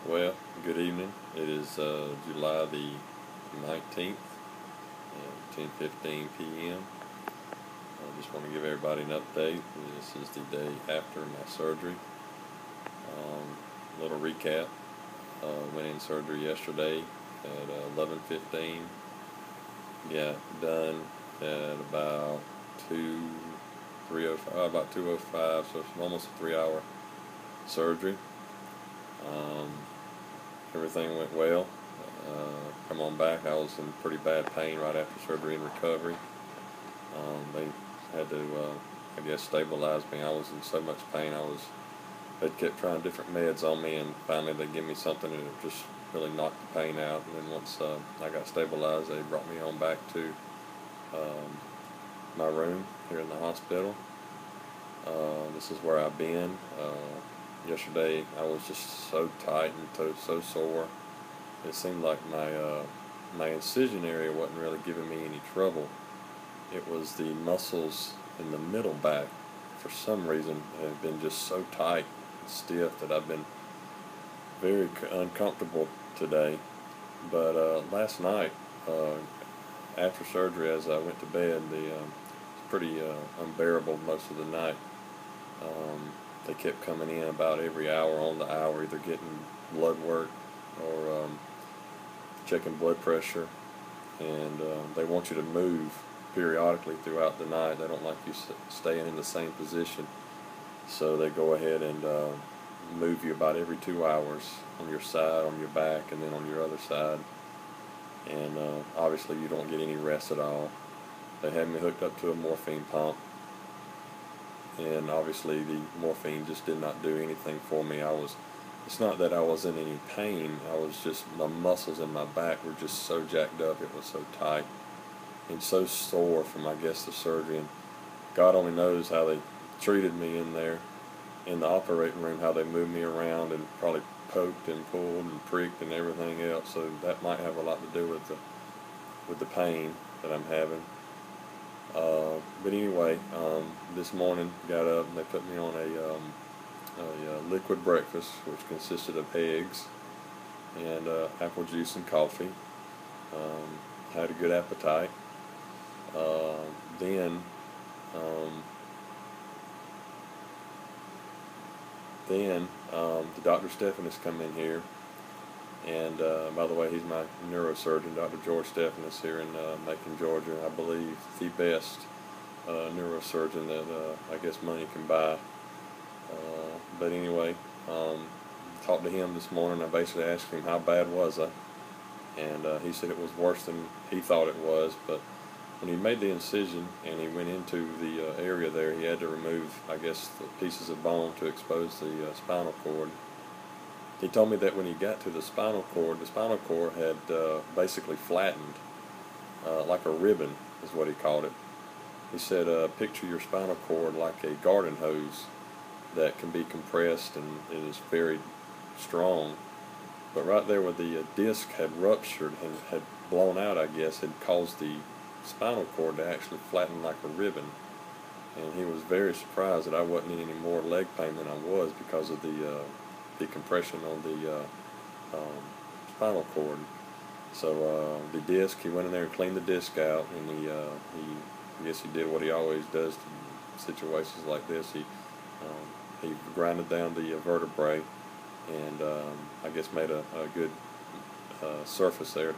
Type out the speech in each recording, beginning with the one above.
Well, good evening. It is July the 19th, 10:15 p.m. I just want to give everybody an update. This is the day after my surgery. Little recap. Went in surgery yesterday at 11:15. Got done at about 2:05, so it's almost a 3-hour surgery. Um, Everything went well. Come on back, I was in pretty bad pain right after surgery and recovery. They had to, I guess, stabilize me. I was in so much pain. They kept trying different meds on me, and finally they gave me something that just really knocked the pain out. And then once I got stabilized, they brought me on back to um, my room here in the hospital. This is where I've been. Yesterday I was just so tight and so sore. It seemed like my incision area wasn't really giving me any trouble. It was the muscles in the middle back, for some reason, have been just so tight and stiff that I've been very uncomfortable today. But last night, after surgery, as I went to bed, it was pretty unbearable most of the night. They kept coming in about every hour on the hour, either getting blood work or checking blood pressure, and they want you to move periodically throughout the night. They don't like you staying in the same position, so they go ahead and move you about every 2 hours on your side, on your back, and then on your other side. And obviously you don't get any rest at all. They had me hooked up to a morphine pump, and obviously the morphine just did not do anything for me. It's not that I was in any pain, I was just, my muscles in my back were just so jacked up, it was so tight and so sore from, I guess, the surgery. And God only knows how they treated me in there in the operating room, how they moved me around and probably poked and pulled and pricked and everything else. So that might have a lot to do with the pain that I'm having. But anyway, this morning got up and they put me on a liquid breakfast, which consisted of eggs and apple juice and coffee. Had a good appetite. Then Dr. Stephanus come in here, and by the way, he's my neurosurgeon, Dr. George Stephanus, here in Macon, Georgia. I believe the best neurosurgeon that I guess money can buy. But anyway, talked to him this morning. I basically asked him how bad was I, and he said it was worse than he thought it was. But when he made the incision and he went into the area there, he had to remove, I guess, the pieces of bone to expose the spinal cord. He told me that when he got to the spinal cord had basically flattened, like a ribbon is what he called it. He said, picture your spinal cord like a garden hose that can be compressed and it is very strong. But right there where the disc had ruptured and had blown out, I guess, had caused the spinal cord to actually flatten like a ribbon. And he was very surprised that I wasn't in any more leg pain than I was because of the compression on the spinal cord. So the disc, he went in there and cleaned the disc out, and I guess he did what he always does in situations like this. He grinded down the vertebrae, and I guess made a good surface there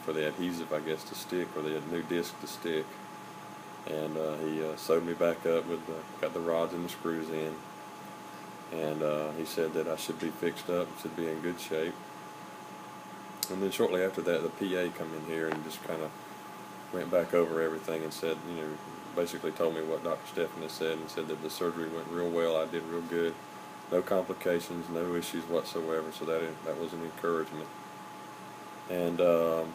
for the adhesive, I guess, to stick, or the new disc to stick. And he sewed me back up got the rods and the screws in, and he said that I should be fixed up, should be in good shape. And then shortly after that, the PA come in here and just kind of went back over everything and said, basically told me what Dr. Stephanus said, and said that the surgery went real well. I did real good, no complications, no issues whatsoever. So that was an encouragement. And the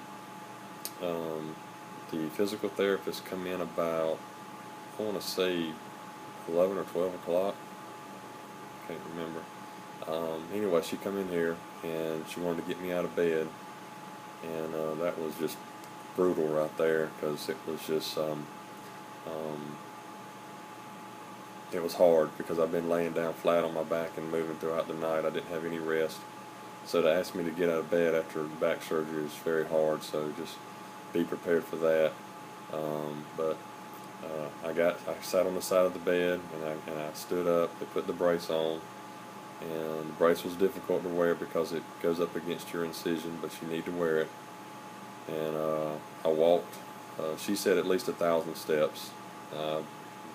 physical therapist come in about, I want to say 11 or 12 o'clock. Can't remember. Anyway, she come in here and she wanted to get me out of bed, and that was just brutal right there, because it was just it was hard because I've been laying down flat on my back and moving throughout the night. I didn't have any rest, So to ask me to get out of bed after back surgery is very hard, so just be prepared for that. But I sat on the side of the bed, and I stood up. They put the brace on, and the brace was difficult to wear because it goes up against your incision, but you need to wear it. And I walked. She said at least 1,000 steps. I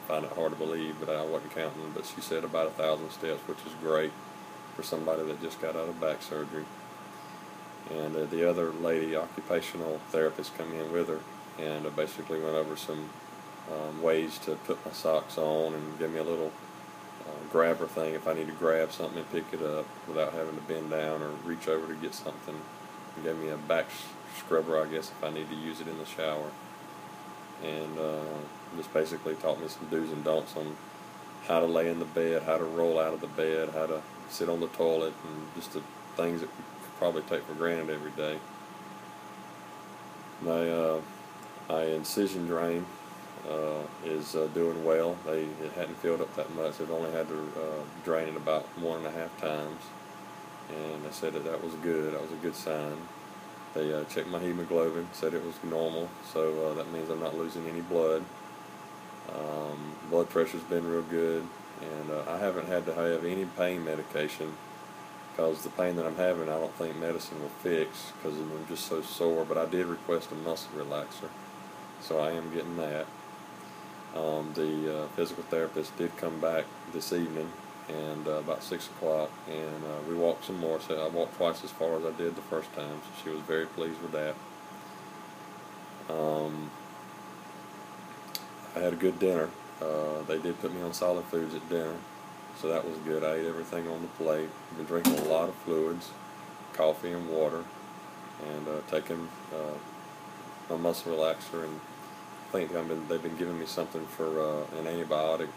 find it hard to believe, but I wasn't counting. But she said about 1,000 steps, which is great for somebody that just got out of back surgery. And the other lady, occupational therapist, come in with her, and basically went over some ways to put my socks on, and give me a little grabber thing if I need to grab something and pick it up without having to bend down or reach over to get something. And gave me a back scrubber, I guess, if I need to use it in the shower. And just basically taught me some do's and don'ts on how to lay in the bed, how to roll out of the bed, how to sit on the toilet, and just the things that we probably take for granted every day. My incision drain is doing well. It hadn't filled up that much. They've only had to drain it about 1.5 times, and they said that was good. That was a good sign. They checked my hemoglobin, said it was normal, so that means I'm not losing any blood. Blood pressure's been real good, and I haven't had to have any pain medication, because the pain that I'm having I don't think medicine will fix, because I'm just so sore. But I did request a muscle relaxer, so I am getting that. The physical therapist did come back this evening, and about 6 o'clock, and we walked some more. So I walked twice as far as I did the first time, so she was very pleased with that. I had a good dinner. They did put me on solid foods at dinner, so that was good. I ate everything on the plate. I've been drinking a lot of fluids, coffee and water, and taking a muscle relaxer, and I think they've been giving me something for an antibiotic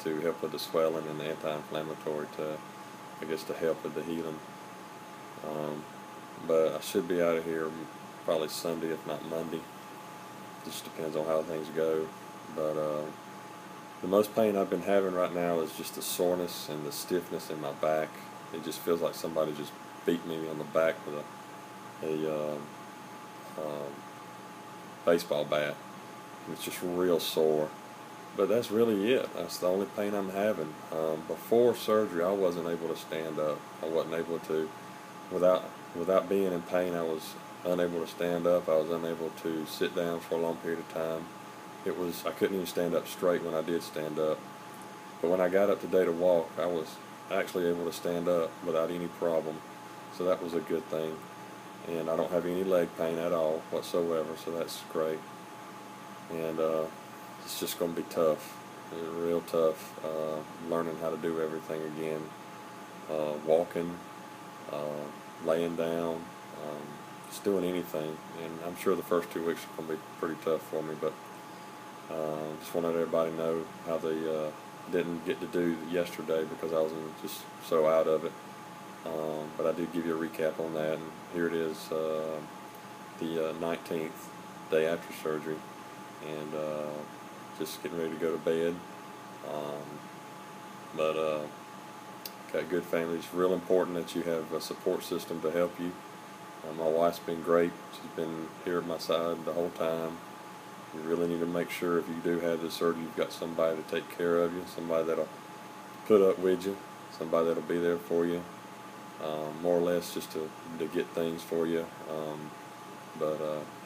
to help with the swelling, and the anti-inflammatory I guess to help with the healing. But I should be out of here probably Sunday, if not Monday. Just depends on how things go. But the most pain I've been having right now is just the soreness and the stiffness in my back. It just feels like somebody just beat me on the back with a baseball bat. It's just real sore. But that's really it. That's the only pain I'm having. Before surgery, I wasn't able to stand up. I wasn't able to, without being in pain, I was unable to stand up. I was unable to sit down for a long period of time. I couldn't even stand up straight when I did stand up. But when I got up today to walk, I was actually able to stand up without any problem. So that was a good thing. And I don't have any leg pain at all whatsoever, so that's great. And it's just going to be tough, real tough, learning how to do everything again, walking, laying down, just doing anything. And I'm sure the first 2 weeks are going to be pretty tough for me, but just wanted everybody to know how they didn't get to do yesterday because I was just so out of it. But I did give you a recap on that, and here it is, the 19th, day after surgery, and just getting ready to go to bed. But got a good family. It's real important that you have a support system to help you. My wife's been great. She's been here at my side the whole time. You really need to make sure if you do have this surgery, you've got somebody to take care of you, somebody that'll put up with you, somebody that'll be there for you, more or less just to get things for you. But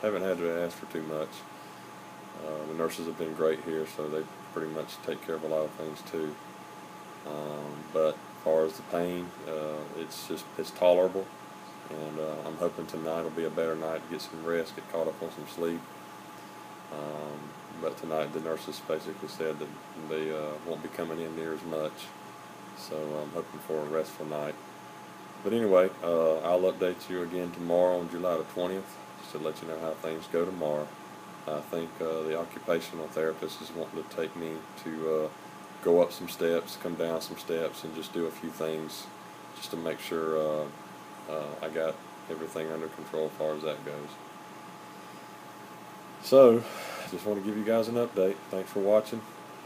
haven't had to ask for too much. The nurses have been great here, so they pretty much take care of a lot of things too. But as far as the pain, it's tolerable, and I'm hoping tonight will be a better night to get some rest, get caught up on some sleep. But tonight the nurses basically said that they won't be coming in near as much, so I'm hoping for a restful night. But anyway, I'll update you again tomorrow on July the 20th, just to let you know how things go tomorrow. I think the occupational therapist is wanting to take me to go up some steps, come down some steps, and just do a few things just to make sure I got everything under control as far as that goes. So, just want to give you guys an update. Thanks for watching,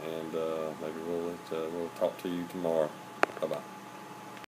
and maybe we'll talk to you tomorrow. Bye-bye.